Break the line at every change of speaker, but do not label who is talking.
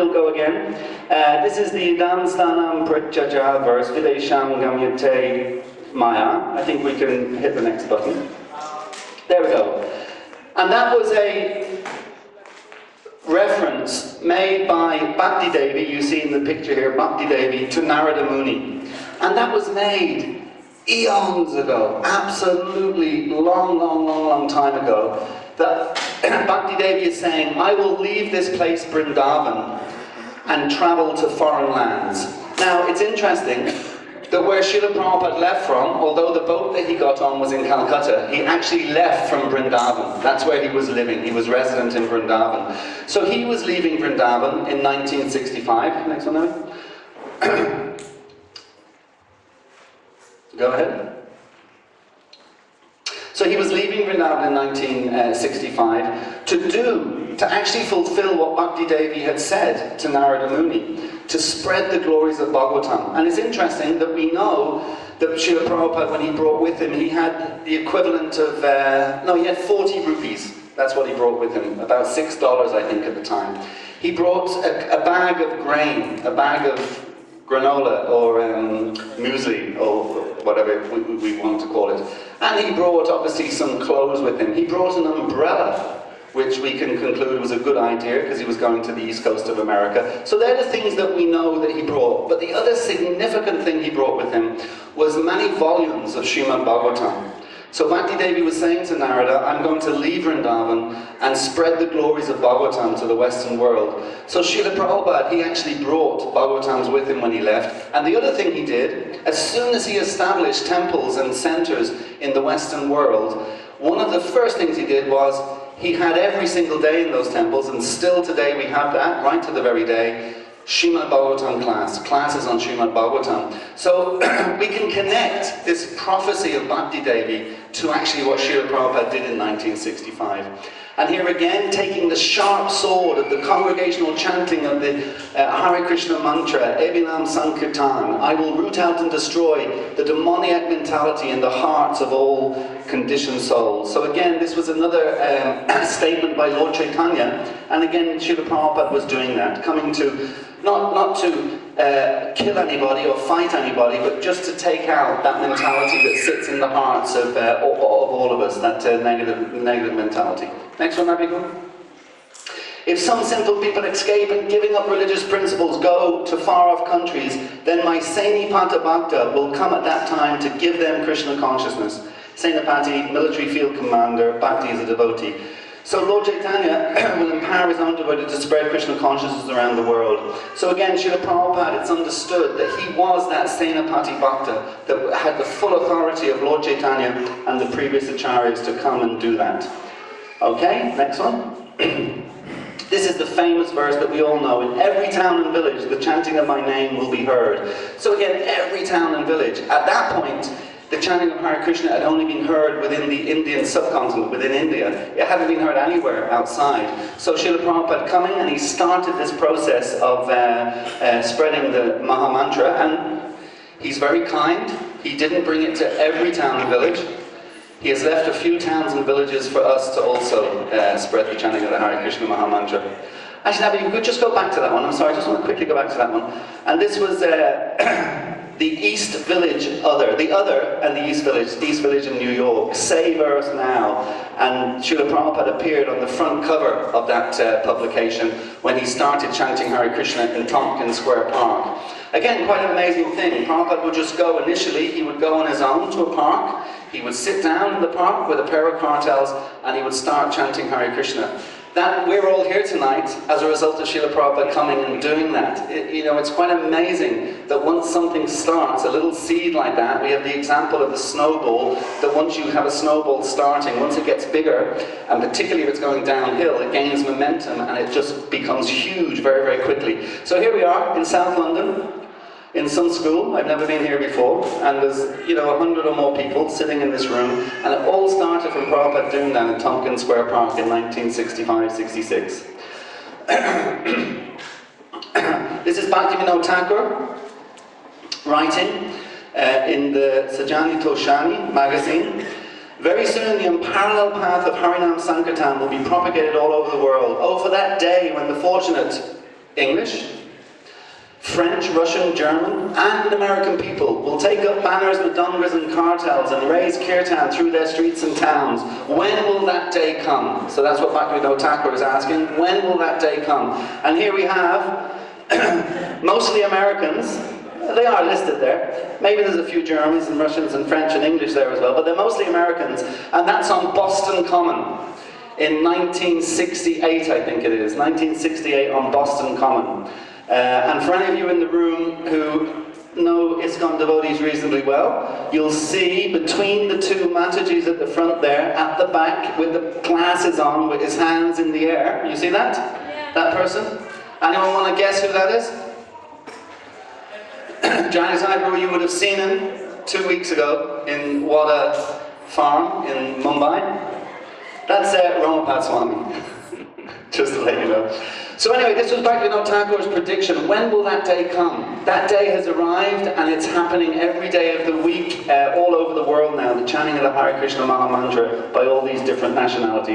we'll go again. This is the Idam Stanam Prityaja verse, Videsham Gamyate Maya. I think we can hit the next button. There we go. And that was a reference made by Bhakti Devi, you see in the picture here, Bhakti Devi, to Narada Muni. And that was made eons ago, absolutely long time ago, that Bhakti Devi is saying, I will leave this place, Vrindavan, and travel to foreign lands. Now, it's interesting that where Srila Prabhupada left from, although the boat that he got on was in Calcutta, he actually left from Vrindavan. That's where he was living. He was resident in Vrindavan. So he was leaving Vrindavan in 1965. Next one, Navi. Go ahead. So he was leaving Vrindavan in 1965 to actually fulfill what Bhakti Devi had said to Narada Muni, to spread the glories of Bhagavatam. And it's interesting that we know that Srila Prabhupada, when he brought with him, he had the equivalent of, he had 40 rupees. That's what he brought with him, about $6 I think at the time. He brought a bag of grain, a bag of granola or muesli or whatever we want to call it. And he brought obviously some clothes with him. He brought an umbrella, which we can conclude was a good idea because he was going to the east coast of America. So they're the things that we know that he brought. But the other significant thing he brought with him was many volumes of Srimad Bhagavatam. So Bhakti Devi was saying to Narada, I'm going to leave Vrindavan and spread the glories of Bhagavatam to the Western world. So Srila Prabhupada, he actually brought Bhagavatams with him when he left. And the other thing he did, as soon as he established temples and centers in the Western world, one of the first things he did was, he had every single day in those temples, and still today we have that, right to the very day, Srimad Bhagavatam classes on Srimad Bhagavatam. So we can connect this prophecy of Bhakti Devi to actually what Srila Prabhupada did in 1965. And here again, taking the sharp sword of the congregational chanting of the Hare Krishna mantra, Evinam Sankirtan, I will root out and destroy the demoniac mentality in the hearts of all conditioned souls. So again, this was another statement by Lord Chaitanya, and again, Srila Prabhupada was doing that, coming to, not to kill anybody or fight anybody, but just to take out that mentality that sits in the hearts of all of us, that negative mentality. Next one, Abhigul. If some sinful people escape and giving up religious principles go to far-off countries, then my Senapati Bhakta will come at that time to give them Krishna consciousness. Senapati, military field commander, Bhakti is a devotee. So Lord Chaitanya will empower his own devotee to spread Krishna consciousness around the world. So again, Srila Prabhupada, it's understood that he was that Senapati Bhakta that had the full authority of Lord Chaitanya and the previous acharyas to come and do that. Okay, next one. This is the famous verse that we all know. In every town and village, the chanting of my name will be heard. So again, every town and village. At that point, the chanting of Hare Krishna had only been heard within the Indian subcontinent, within India. It hadn't been heard anywhere outside. So Srila Prabhupada coming and he started this process of spreading the Maha Mantra, and he's very kind. He didn't bring it to every town and village. He has left a few towns and villages for us to also spread the chanting of the Hare Krishna Maha Mantra. Actually, Nabi, you could just go back to that one. I'm sorry, I just want to quickly go back to that one. And this was the East Village the other and the East Village in New York, Save Earth Now. And Srila Prabhupada appeared on the front cover of that publication when he started chanting Hare Krishna in Tompkins Square Park. Again, quite an amazing thing. Prabhupada would just go initially, he would go on his own to a park, he would sit down in the park with a pair of cartels, and he would start chanting Hare Krishna. That we're all here tonight as a result of Srila Prabhupada coming and doing that. It's quite amazing that once something starts, a little seed like that, we have the example of the snowball, that once you have a snowball starting, once it gets bigger, and particularly if it's going downhill, it gains momentum and it just becomes huge very, very quickly. So here we are in South London, in some school. I've never been here before, and there's 100 or more people sitting in this room, and it all started from Prabhupada doing that in Tompkins Square Park in 1965-66. This is Bhaktivinoda Thakur writing in the Sajani Toshani magazine. Very soon the unparalleled path of Harinam Sankirtan will be propagated all over the world. Oh, for that day when the fortunate English, French, Russian, German, and American people will take up banners with dongras and cartels and raise kirtan through their streets and towns. When will that day come? So that's what Bhaktivinoda Thakur is asking. When will that day come? And here we have mostly Americans. They are listed there. Maybe there's a few Germans and Russians and French and English there as well, but they're mostly Americans. And that's on Boston Common in 1968, I think it is. 1968 on Boston Common. And for any of you in the room who know ISKCON devotees reasonably well, you'll see between the two Matajis at the front there, at the back, with the glasses on, with his hands in the air. You see that? Yeah. That person? Anyone want to guess who that is? Jani Sadhguru, you would have seen him 2 weeks ago in Wada Farm in Mumbai. That's Ramapad Swami. Just to let you know. So anyway, this was Bhaktivinoda Thakur's prediction. When will that day come? That day has arrived, and it's happening every day of the week all over the world now, the chanting of the Hare Krishna Maha Mantra by all these different nationalities.